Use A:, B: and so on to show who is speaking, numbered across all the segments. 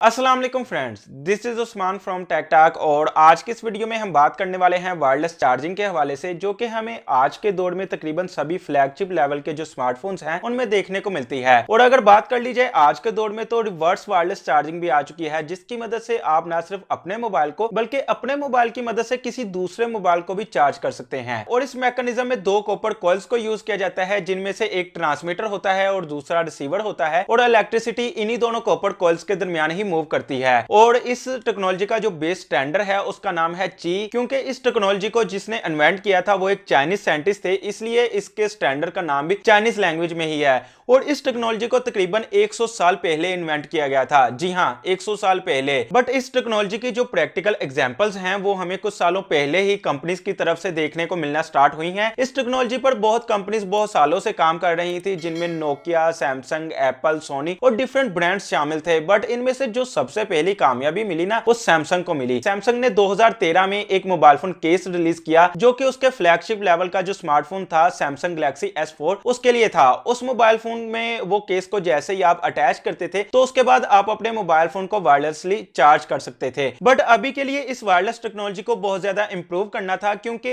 A: अस्सलाम वालेकुम friends, this is Usman from tech talk. और आज के इस वीडियो में हम बात करने वाले हैं वायरलेस चार्जिंग के हवाले से, जो कि हमें आज के दौर में तकरीबन सभी फ्लैगशिप लेवल के जो स्मार्टफोन्स हैं उनमें देखने को मिलती है। और अगर बात कर ली जाए आज के दौर में, तो रिवर्स वायरलेस चार्जिंग भी आ चुकी है, जिसकी मदद से आप ना सिर्फ अपने मोबाइल को बल्कि अपने मोबाइल की मदद से किसी दूसरे मोबाइल को भी चार्ज कर सकते हैं। और इस मैकेनिज्म में दो कॉपर कॉइल्स को यूज किया जाता है, जिनमें से एक ट्रांसमीटर होता है और दूसरा रिसीवर होता है, और इलेक्ट्रिसिटी इन्हीं दोनों कॉपर कॉइल्स के दरमियान ही मूव करती है। और इस टेक्नोलॉजी का जो बेस स्टैंडर्ड है उसका नाम है ची, क्योंकि इस टेक्नोलॉजी को जिसने इन्वेंट किया था वो एक चाइनीज साइंटिस्ट थे, इसलिए इसके स्टैंडर्ड का नाम भी चाइनीज लैंग्वेज में ही है। और इस टेक्नोलॉजी को तकरीबन 100 साल पहले इन्वेंट किया गया था। जी हाँ, 100 साल पहले। बट इस टेक्नोलॉजी की जो प्रैक्टिकल एग्जांपल्स हैं वो हमें कुछ सालों पहले ही कंपनीज की तरफ से देखने को मिलना स्टार्ट हुई हैं। इस टेक्नोलॉजी पर बहुत कंपनीज बहुत सालों से काम कर रही थी, जिनमें नोकिया, सैमसंग, एप्पल, सोनी और डिफरेंट ब्रांड्स शामिल थे। बट इनमें से जो सबसे पहली कामयाबी मिली ना, वो सैमसंग को मिली। सैमसंग ने 2013 में एक मोबाइल फोन केस रिलीज किया, जो कि उसके फ्लैगशिप लेवल का जो स्मार्टफोन था सैमसंग गैलेक्सी S4 उसके लिए था। उस मोबाइल फोन में वो केस को जैसे ही आप अटैच करते थे तो उसके बाद आप अपने मोबाइल फोन को वायरलेसली चार्ज कर सकते थे। बट अभी के लिए इस वायरलेस टेक्नोलॉजी को बहुत ज्यादा इंप्रूव करना था, क्योंकि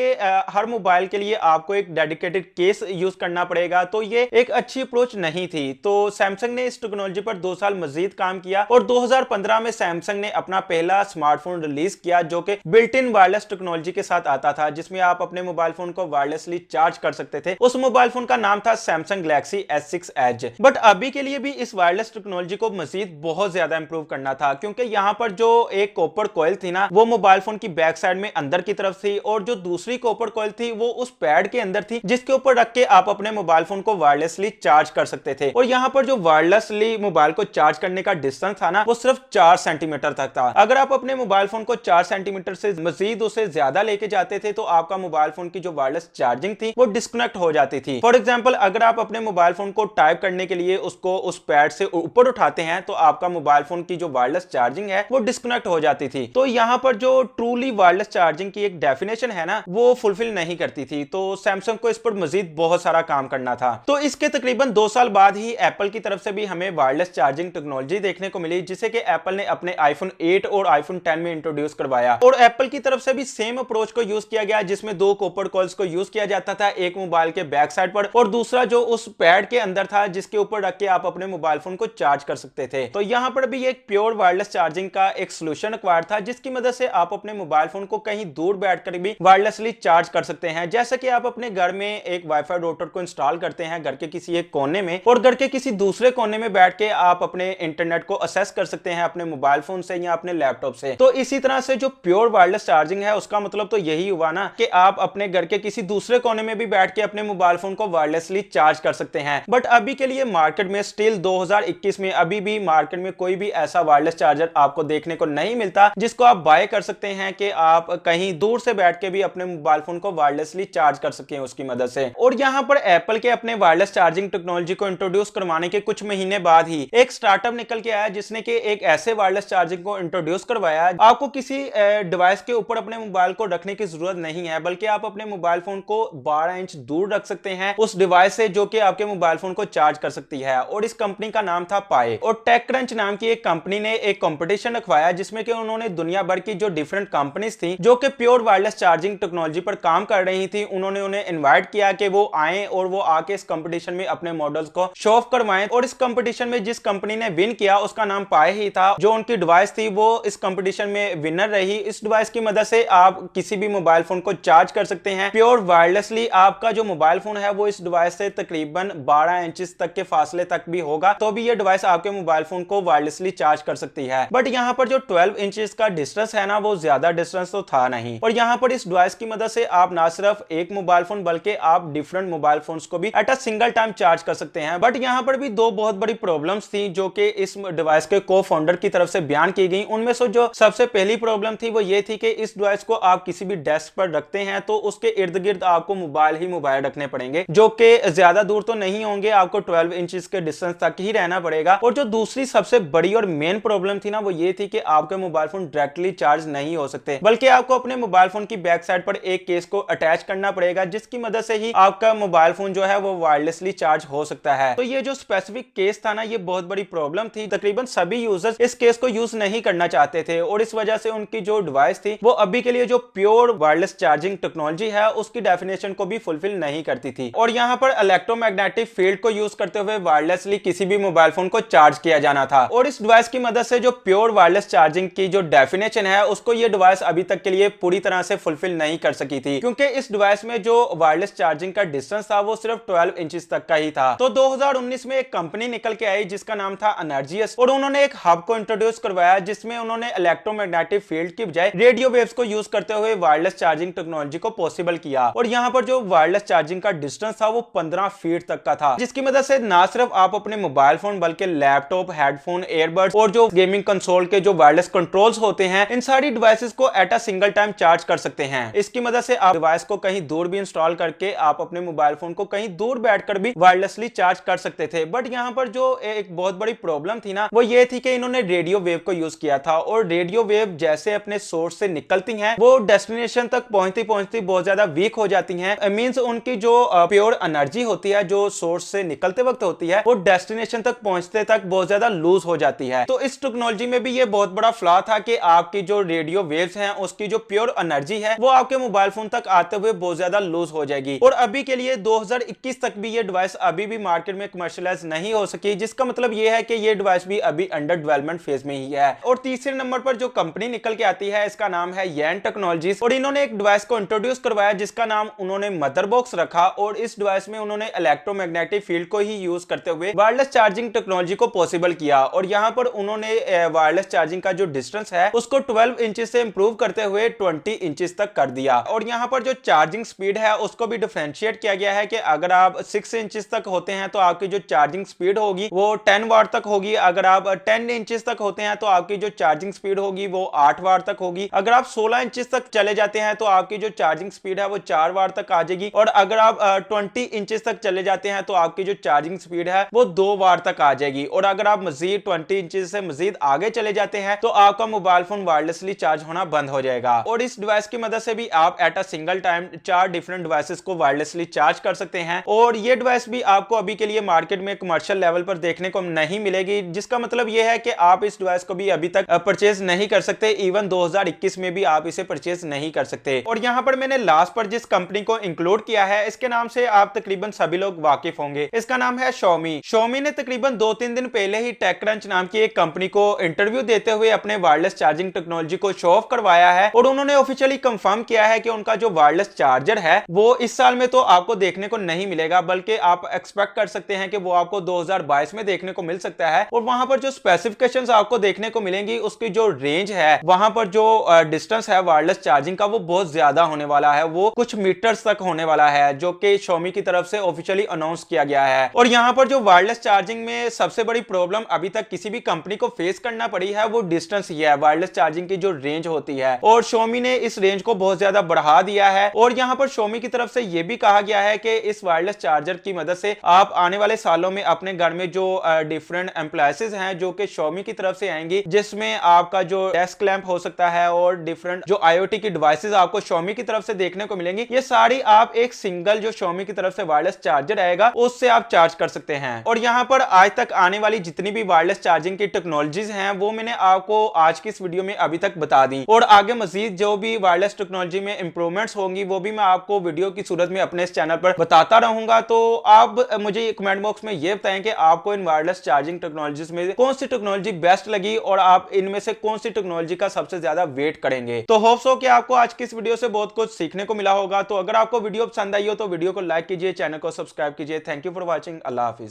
A: हर मोबाइल के लिए आपको एक डेडिकेटेड केस यूज करना पड़ेगा, तो ये एक अच्छी अप्रोच नहीं थी। तो सैमसंग ने इस टेक्नोलॉजी पर 2 साल मजीद काम किया और 2015 में सैमसंग ने अपना पहला स्मार्टफोन रिलीज किया, जो कि बिल्ट इन वायरलेस टेक्नोलॉजी के साथ आता था, जिसमें आप अपने मोबाइल फोन को वायरलेसली चार्ज कर सकते थे। उस मोबाइल फोन का नाम था Samsung Galaxy S6 as. But अभी के लिए भी इस वायरलेस टेक्नोलॉजी को मजीद बहुत ज्यादा इंप्रूव करना था, क्योंकि यहाँ पर जो एक कॉपर कॉइल थी ना, वो मोबाइल फोन की बैक साइड में अंदर की तरफ थी, और जो दूसरी कॉपर कॉइल थी वो उस पैड के अंदर थी, जिसके ऊपर रख के आप अपने मोबाइल फोन को वायरलेसली चार्ज कर सकते थे। और यहाँ पर जो वायरलेसली मोबाइल को चार्ज करने का डिस्टेंस था ना, वो सिर्फ 4 सेंटीमीटर तक था। अगर आप अपने मोबाइल फोन को 4 सेंटीमीटर से मजीद उसे ज्यादा लेके जाते थे तो आपका मोबाइल फोन की जो वायरलेस चार्जिंग थी वो डिस्कनेक्ट हो जाती थी। फॉर एग्जांपल, अगर आप अपने मोबाइल फोन को टाइप करने के लिए उसको उस पैड से ऊपर उठाते हैं तो आपका मोबाइल फोन की जो वायरलेस चार्जिंग है वो डिस्कनेक्ट हो जाती थी। तो यहाँ पर जो ट्रूली वायरलेस चार्जिंग की एक डेफिनेशन है ना, वो फुलफिल नहीं करती थी। तो सैमसंग को इस पर मजीद बहुत सारा काम करना था। तो इसके तकरीबन 2 साल बाद ही एप्पल की तरफ से भी हमें वायरलेस चार्जिंग टेक्नोलॉजी देखने को मिली, जिसे कि एप्पल ने अपने आईफोन 8 और आईफोन 10 में इंट्रोड्यूस करवाया। और एप्पल की तरफ से भी सेम अप्रोच को यूज किया गया, जिसमें 2 कॉपर कॉइल्स को यूज किया जाता था, एक मोबाइल के बैक साइड पर और दूसरा जो उस पैड के अंदर था, जिसके ऊपर रख के आप अपने मोबाइल फोन को चार्ज कर सकते थे। तो यहाँ पर भी एक प्योर वायरलेस चार्जिंग का एक सोल्यूशन एक्वायर्ड था, जिसकी मदद से आप अपने मोबाइल फोन को कहीं दूर बैठकर भी वायरलेसली चार्ज कर सकते हैं। जैसे कि आप अपने घर में एक वाईफाई राउटर को इंस्टॉल करते हैं घर के किसी एक कोने में, और घर के किसी दूसरे कोने में बैठ के आप अपने इंटरनेट को एक्सेस कर सकते हैं अपने मोबाइल फोन से या अपने लैपटॉप से। तो इसी तरह से जो प्योर वायरलेस चार्जिंग है उसका मतलब तो यही हुआ ना कि आप अपने घर के किसी दूसरे कोने में भी बैठ के अपने मोबाइल फोन को वायरलेसली चार्ज कर सकते हैं। बट अभी के लिए मार्केट में स्टिल 2021 में अभी भी मार्केट में कोई भी ऐसा वायरलेस चार्जर आपको देखने को नहीं मिलता, जिसको आप बाय कर सकते हैं कि आप कहीं दूर से बैठ के भी अपने मोबाइल फोन को वायरलेसली चार्ज कर सकें उसकी मदद से। और यहाँ पर एप्पल के अपने वायरलेस चार्जिंग टेक्नोलॉजी को इंट्रोड्यूस करवाने के कुछ महीने बाद ही एक स्टार्टअप निकल के आया, जिसने कि एक ऐसे वायरलेस चार्जिंग को इंट्रोड्यूस करवाया, आपको किसी डिवाइस के ऊपर अपने मोबाइल को रखने की जरूरत नहीं है, बल्कि आप अपने मोबाइल फोन को 12 इंच दूर रख सकते हैं उस डिवाइस से, जो कि आपके मोबाइल फोन को चार्ज कर सकती है। और इस कंपनी का नाम था पाई। और टेक क्रंच नाम की एक कंपनी ने एक कंपटीशन रखवाया, जिसमें कि उन्होंने दुनिया भर की जो डिफरेंट कंपनीज थी जो कि प्योर वायरलेस चार्जिंग टेक्नोलॉजी पर काम कर रही थी, उन्होंने उन्हें इनवाइट किया कि वो आए और वो आके इस कंपटीशन में अपने मॉडल्स को शो ऑफ करवाएं। और इस कंपटीशन में जिस कंपनी ने विन किया उसका नाम पाई ही था। जो उनकी डिवाइस थी वो इस कंपटीशन में विनर रही। इस डिवाइस की मदद से आप किसी भी मोबाइल फोन को चार्ज कर सकते हैं प्योर वायरलेसली। आपका जो मोबाइल फोन है वो इस डिवाइस से तकरीबन 12 इंचेस तक के फासले तक भी होगा, तो भी ये डिवाइस आपके मोबाइल फोन को वायरलेसली चार्ज कर सकती है। बट यहाँ पर जो 12 इंचेस का डिस्टेंस है ना, वो ज्यादा डिस्टेंस तो था नहीं। और यहाँ पर इस डिवाइस की मदद से आप ना सिर्फ एक मोबाइल फोन बल्कि आप डिफरेंट मोबाइल फोन्स को भी at a single time charge कर सकते हैं। बट यहाँ पर भी 2 बहुत बड़ी प्रॉब्लम्स थी जो कि इस डिवाइस के को फाउंडर की तरफ से बयान की गई। उनमें से जो सबसे पहली प्रॉब्लम थी वो ये थी कि इस डिवाइस को आप किसी भी डेस्क पर रखते हैं तो उसके इर्द गिर्द आपको मोबाइल ही मोबाइल रखने पड़ेंगे, जो कि ज्यादा दूर तो नहीं होंगे, आपको 12 इंचेस के डिस्टेंस तक ही रहना पड़ेगा। और जो दूसरी सबसे बड़ी और मेन प्रॉब्लम थी ना, वो ये थी कि आपके मोबाइल फोन डायरेक्टली चार्ज नहीं हो सकते, बल्कि आपको अपने मोबाइल फोन की बैक साइड पर एक केस को अटैच करना पड़ेगा, जिसकी मदद से ही आपका मोबाइल फोन जो है वो वायरलेसली चार्ज हो सकता है। तो ये जो स्पेसिफिक केस था ना, ये बहुत बड़ी प्रॉब्लम थी। तकरीबन सभी यूजर्स इस केस को यूज नहीं करना चाहते थे और इस वजह से उनकी जो डिवाइस थी वो अभी के लिए जो प्योर वायरलेस चार्जिंग टेक्नोलॉजी है उसकी डेफिनेशन को भी फुलफिल नहीं करती थी। और यहाँ पर इलेक्ट्रोमैग्नेटिक फील्ड को यूज करते हुए वायरलेसली किसी भी मोबाइल फोन को चार्ज किया जाना था और इस डिवाइस की मदद से जो प्योर वायरलेस चार्जिंग की जो डेफिनेशन है उसको ये डिवाइस अभी तक के लिए पूरी तरह से फुलफिल नहीं कर सकी थी, क्योंकि इस डिवाइस में जो वायरलेस चार्जिंग का डिस्टेंस था वो सिर्फ 12 इंचेस तक का ही था। तो 2019 में एक कंपनी निकल के आई जिसका नाम था एनर्जियस और उन्होंने एक हब को इंट्रोड्यूस करवाया जिसमें उन्होंने इलेक्ट्रोमैग्नेटिक फील्ड की बजाय रेडियो वेव्स को यूज करते हुए वायरलेस चार्जिंग टेक्नोलॉजी को पॉसिबल किया। और यहाँ पर जो वायरलेस चार्जिंग का डिस्टेंस था वो 15 फीट तक का था, जिसकी मदद से ना सिर्फ आप अपने मोबाइल फोन बल्कि लैपटॉप, हेडफोन, एयरबड्स और जो गेमिंग कंसोल के जो वायरलेस कंट्रोल्स होते हैं इन सारी डिवाइसेस को at a single time charge कर सकते हैं। इसकी मदद से आप डिवाइस को कहीं दूर भी इंस्टॉल करके आप अपने मोबाइल फोन को कहीं दूर बैठकर भी वायरलेसली चार्ज कर सकते थे। बट यहाँ पर जो एक बहुत बड़ी प्रॉब्लम थी ना वो ये थी कि इन्होंने रेडियो वेव को यूज किया था और रेडियो वेव जैसे अपने सोर्स से निकलती हैं वो डेस्टिनेशन तक पहुंचती पहुंचती बहुत ज्यादा वीक हो जाती हैं। मींस उनकी जो प्योर एनर्जी होती है जो सोर्स से निकलते वक्त होती है वो डेस्टिनेशन तक पहुंचते तक बहुत ज्यादा लूज हो जाती है। तो इस टेक्नोलॉजी में भी ये बहुत बड़ा फ्लॉ था कि आपकी जो रेडियो वेव्स हैं उसकी जो प्योर एनर्जी है वो आपके मोबाइल फोन तक आते हुए बहुत ज्यादा लूज हो जाएगी। और अभी के लिए 2021 तक भी ये डिवाइस अभी भी मार्केट में कमर्शियलाइज नहीं हो सकी, जिसका मतलब ये है कि ये डिवाइस भी अभी अंडर डेवलपमेंट फेज में ही है। और तीसरे नंबर पर जो कंपनी निकल के आती है इसका नाम है येन टेक्नोलॉजीज और इन्होंने एक डिवाइस को इंट्रोड्यूस करवाया जिसका नाम उन्होंने मदर बॉक्स रखा और इस डिवाइस में उन्होंने इलेक्ट्रोमैग्नेटिक फील्ड को ही यूज करते हुए वायरलेस चार्जिंग टेक्नोलॉजी को पॉसिबल किया। और यहाँ पर उन्होंने वायरलेस चार्जिंग का जो डिस्टेंस है उसको 12 इंचेस से इंप्रूव करते हुए 20 इंचेस तक कर दिया। और यहाँ पर जो चार्जिंग स्पीड है उसको भी डिफरेंशिएट किया गया है कि अगर आप 6 इंचेस तक होते हैं तो आपकी जो चार्जिंग स्पीड होगी वो 10 वाट तक होगी, अगर आप 10 इंचेस तक होते हैं तो आपकी जो चार्जिंग स्पीड होगी वो 8 वाट तक होगी, अगर आप 16 इंचेस तक चले जाते हैं तो आपकी जो चार्जिंग स्पीड है वो 4 वाट तक आ जाएगी, और अगर आप 20 इंचेस तक चले जाते हैं तो आपकी जो चार्जिंग स्पीड है वो 2 वाट तक आ जाएगी, और अगर आप मजीद 20 इंचेस से मजीद आगे चले जाते हैं तो आपका मोबाइल फोन वायरलेसली चार्ज होना बंद हो जाएगा। और इस डिवाइस की मदद से भी आप at a single time 4 different devices को वायरलेसली चार्ज कर सकते हैं। और ये डिवाइस भी आपको अभी के लिए मार्केट में कमर्शियल लेवल पर देखने को नहीं मिलेगी, जिसका मतलब यह है कि आप इस डिवाइस को भी अभी तक परचेज नहीं कर सकते, इवन 2021 में भी आप इसे परचेज नहीं कर सकते। और यहाँ पर मैंने लास्ट पर जिस कंपनी को इंक्लूड किया है इसके नाम से आप तकरीबन सभी लोग वाकिफ होंगे, इसका नाम है Xiaomi। Xiaomi ने तकरीबन 2-3 दिन पहले ही टेकक्रंच नाम की एक कंपनी को इंटरव्यू देते हुए अपने वायरलेस चार्जिंग टेक्नोलॉजी को शो ऑफ करवाया है और उन्होंने ऑफिशियली कंफर्म किया है कि उनका जो वायरलेस चार्जर है वो इस साल में तो आपको देखने को नहीं मिलेगा, बल्कि आप एक्सपेक्ट कर सकते हैं कि वो आपको 2022 में देखने को मिल सकता है। और वहां पर जो स्पेसिफिकेशंस आपको देखने को मिलेंगी उसकी जो रेंज है वहां पर जो डिस्टेंस है वायरलेस चार्जिंग का वो बहुत ज्यादा होने वाला है, वो कुछ मीटर्स तक होने वाला है जो कि Xiaomi की तरफ से ऑफिशियली अनाउंस किया गया है। और यहाँ पर जो वायरलेस चार्जिंग में सबसे बड़ी प्रॉब्लम अभी तक किसी भी कंपनी को फेस करना पड़ी है वो डिस्टेंस ही है, वायरलेस चार्जिंग की जो रेंज होती है, और Xiaomi ने इस रेंज को बहुत ज्यादा बढ़ा दिया है। और यहाँ पर Xiaomi की तरफ से यह भी कहा गया है कि इस वायरलेस चार्जर की मदद से आप आने वाले सालों में अपने घर में जो डिफरेंट एप्लायंसेस हैं जो कि Xiaomi की तरफ से आएंगी, जिसमें आपका जो डेस्क लैंप हो सकता है और डिफरेंट जो IoT की डिवाइसेस आपको Xiaomi की तरफ से देखने को मिलेंगी, ये सारी आप एक सिंगल जो Xiaomi की तरफ से वायरलेस चार्जर आएगा उससे आप चार्ज कर सकते हैं। और यहाँ पर आज तक आने वाली जितनी भी वायरलेस चार्जिंग की टेक्नोलॉजीज हैं वो मैंने आपको आज की इस वीडियो में अभी तक बता दी, और आगे मजीद जो भी वायरलेस टेक्नोलॉजी में इंप्रूवमेंट्स होंगी वो भी मैं आपको वीडियो की सूरत में अपने इस चैनल पर बताता रहूंगा। तो आप मुझे कमेंट बॉक्स में ये बताएं कि आपको इन वायरलेस चार्जिंग टेक्नोलॉजीज में कौन सी टेक्नोलॉजी बेस्ट लगी और आप इनमें से कौन सी टेक्नोलॉजी का सबसे ज्यादा वेट करेंगे। तो होप्स हो कि आपको आज की इस वीडियो से बहुत कुछ सीखने को मिला होगा। तो अगर आपको वीडियो पसंद आई हो तो वीडियो को लाइक कीजिए, चैनल को सब्सक्राइब कीजिए। Thank you for watching. Allah Hafiz.